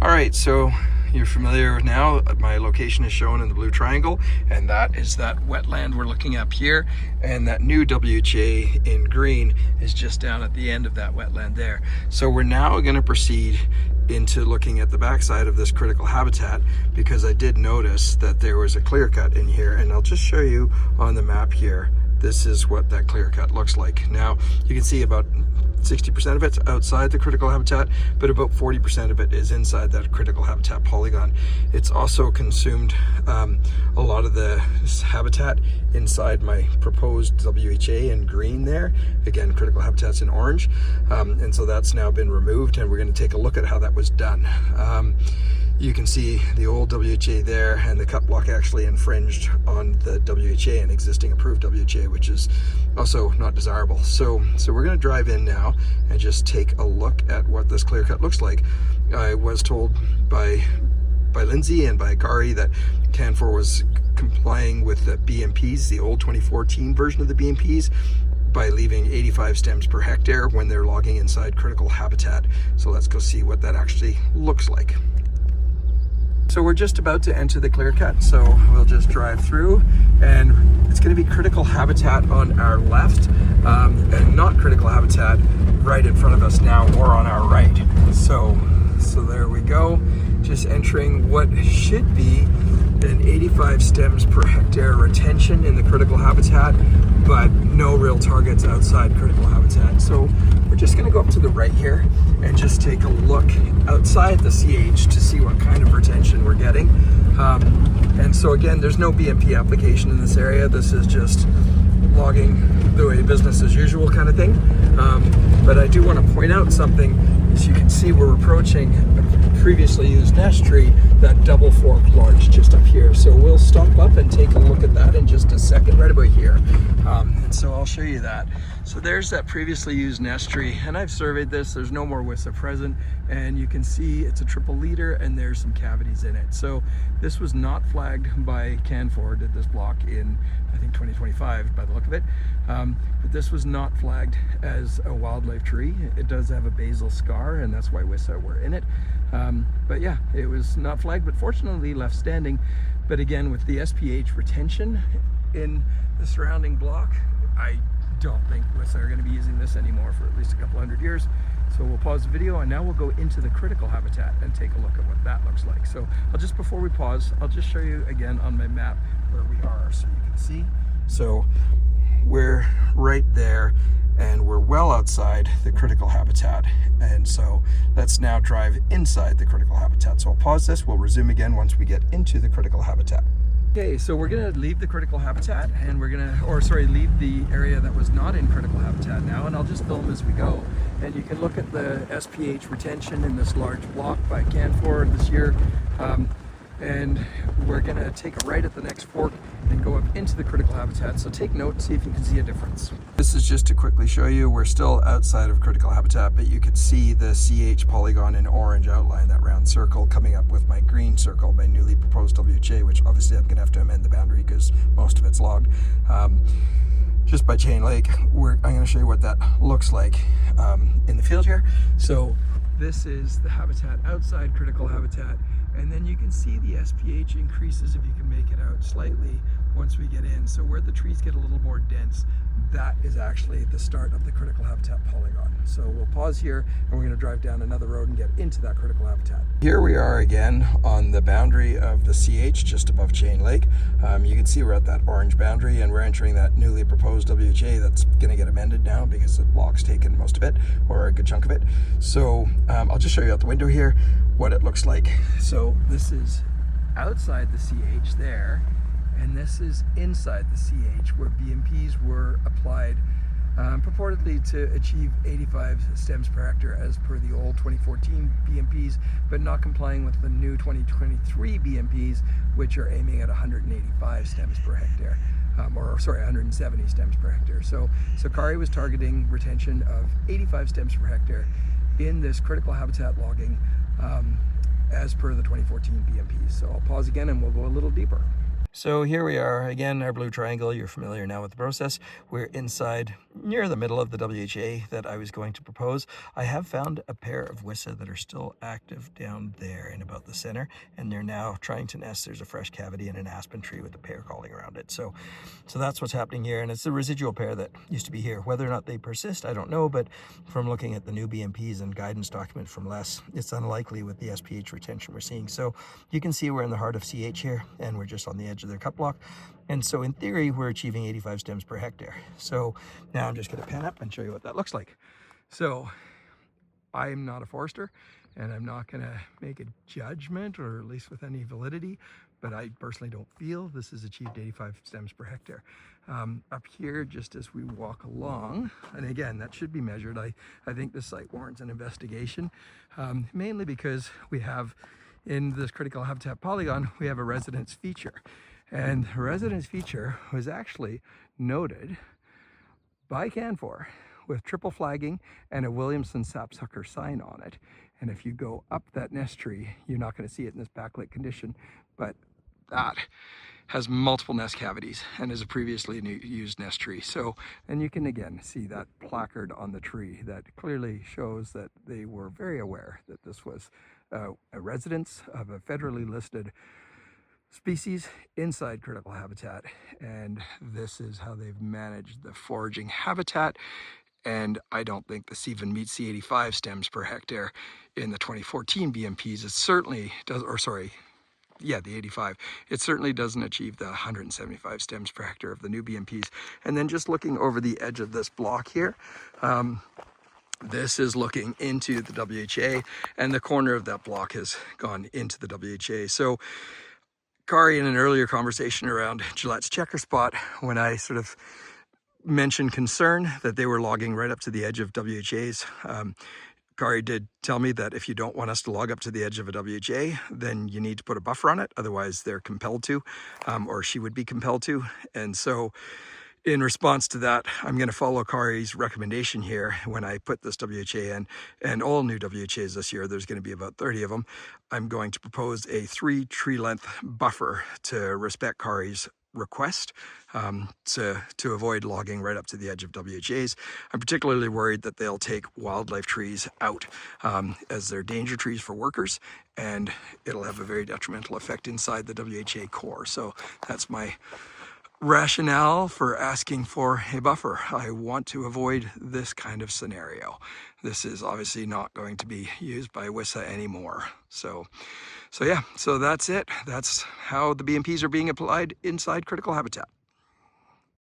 All right, so you're familiar now. My location is shown in the blue triangle, and that is that wetland we're looking up here, and that new WHA in green is just down at the end of that wetland there. So we're now going to proceed into looking at the backside of this critical habitat, because I did notice that there was a clear cut in here, and I'll just show you on the map here. This is what that clear cut looks like. Now you can see about 60% of it's outside the critical habitat, but about 40% of it is inside that critical habitat polygon. It's also consumed a lot of the habitat inside my proposed WHA in green there. Again, critical habitat's in orange. And so that's now been removed, and we're going to take a look at how that was done. You can see the old WHA there, and the cut block actually infringed on the WHA, an existing approved WHA, which is also not desirable. So we're going to drive in now and just take a look at what this clear cut looks like. I was told by Lindsay and by Gary that Canfor was complying with the BMPs, the old 2014 version of the BMPs, by leaving 85 stems per hectare when they're logging inside critical habitat. So let's go see what that actually looks like. So we're just about to enter the clear cut, so we'll just drive through, and it's going to be critical habitat on our left, and not critical habitat right in front of us now or on our right. So there we go, just entering what should be an 85 stems per hectare retention in the critical habitat, but no real targets outside critical habitat. So we're just going to go up to the right here and just take a look outside the CH to see what kind of retention we're getting. And so again, there's no BMP application in this area. This is just logging the way business as usual kind of thing. But I do want to point out something. As you can see, we're approaching a previously used nest tree, that double fork larch just up here. So we'll stop up and take a look at that in just a second, right about here. And so I'll show you that. So there's that previously used nest tree, and I've surveyed this. There's no more WISA present, and you can see it's a triple leader and there's some cavities in it. So this was not flagged by Canfor, did this block in, I think, 2025 by the look of it. But this was not flagged as a wildlife tree. It does have a basal scar, and that's why WISA were in it. But yeah, it was not flagged, but fortunately left standing. But again, with the SPH retention in the surrounding block, I don't think WISA are going to be using this anymore for at least a couple hundred years. So we'll pause the video, and now we'll go into the critical habitat and take a look at what that looks like. So before we pause, I'll just show you again on my map where we are so you can see. So we're right there, and we're well outside the critical habitat. And so let's now drive inside the critical habitat. So I'll pause this, we'll resume again once we get into the critical habitat. Okay, so we're gonna leave the critical habitat, and we're gonna, leave the area that was not in critical habitat now, and I'll just film as we go. And you can look at the SPH retention in this large block by Canfor this year. And we're gonna take a right at the next fork and go up into the critical habitat. So take note, see if you can see a difference. This is just to quickly show you, we're still outside of critical habitat, but you can see the CH polygon in orange outline, that round circle coming up with my green circle, my newly proposed WHA, which obviously I'm gonna have to amend the boundary because most of it's logged. Just by Chain Lake, I'm gonna show you what that looks like in the field here. So this is the habitat outside critical habitat. And then you can see the SPH increases, if you can make it out slightly, once we get in. So where the trees get a little more dense, that is actually the start of the critical habitat polygon. So we'll pause here, and we're going to drive down another road and get into that critical habitat. Here we are again on the boundary of the CH, just above Chain Lake. You can see we're at that orange boundary, and we're entering that newly proposed WHA that's going to get amended now because the block's taken most of it, or a good chunk of it. So I'll just show you out the window here what it looks like. So this is outside the CH there, and this is inside the CH where BMPs were applied, purportedly to achieve 85 stems per hectare as per the old 2014 BMPs, but not complying with the new 2023 BMPs, which are aiming at 185 stems per hectare. 170 stems per hectare. So Kari was targeting retention of 85 stems per hectare in this critical habitat logging as per the 2014 BMPs. So I'll pause again and we'll go a little deeper. So here we are, again, our blue triangle. You're familiar now with the process. We're inside near the middle of the WHA that I was going to propose. I have found a pair of wissa that are still active down there in about the center, and they're now trying to nest. There's a fresh cavity in an aspen tree with a pair calling around it. So that's what's happening here, and it's the residual pair that used to be here. Whether or not they persist, I don't know, but from looking at the new BMPs and guidance document from Les, it's unlikely with the SPH retention we're seeing. So you can see we're in the heart of CH here, and we're just on the edge of their cut block. And so in theory, we're achieving 85 stems per hectare. So now I'm just going to pan up and show you what that looks like. So I'm not a forester, and I'm not going to make a judgment, or at least with any validity, but I personally don't feel this has achieved 85 stems per hectare. Up here, just as we walk along, and again, that should be measured. I think this site warrants an investigation, mainly because we have, in this critical habitat polygon, we have a residence feature. And the residence feature was actually noted by CANFOR with triple flagging and a Williamson sapsucker sign on it. And if you go up that nest tree, you're not going to see it in this backlit condition, but that has multiple nest cavities and is a previously used nest tree. So, and you can again see that placard on the tree that clearly shows that they were very aware that this was a residence of a federally listed species inside critical habitat, and this is how they've managed the foraging habitat. And I don't think this even meets the 85 stems per hectare in the 2014 BMPs. It certainly does, or sorry, yeah, the 85. It certainly doesn't achieve the 175 stems per hectare of the new BMPs. And then just looking over the edge of this block here, this is looking into the WHA, and the corner of that block has gone into the WHA. So Kari, in an earlier conversation around Gillette's checker spot, when I sort of mentioned concern that they were logging right up to the edge of WHAs, Kari did tell me that if you don't want us to log up to the edge of a WHA, then you need to put a buffer on it. Otherwise, they're compelled to, or she would be compelled to. And so in response to that, I'm going to follow Kari's recommendation here when I put this WHA in, and all new WHAs this year, there's going to be about 30 of them. I'm going to propose a 3 tree length buffer to respect Kari's request, to avoid logging right up to the edge of WHAs. I'm particularly worried that they'll take wildlife trees out as they're danger trees for workers, and it'll have a very detrimental effect inside the WHA core. So that's my rationale for asking for a buffer. I want to avoid this kind of scenario. This is obviously not going to be used by wissa anymore. So yeah, so that's it. That's how the BMPs are being applied inside critical habitat.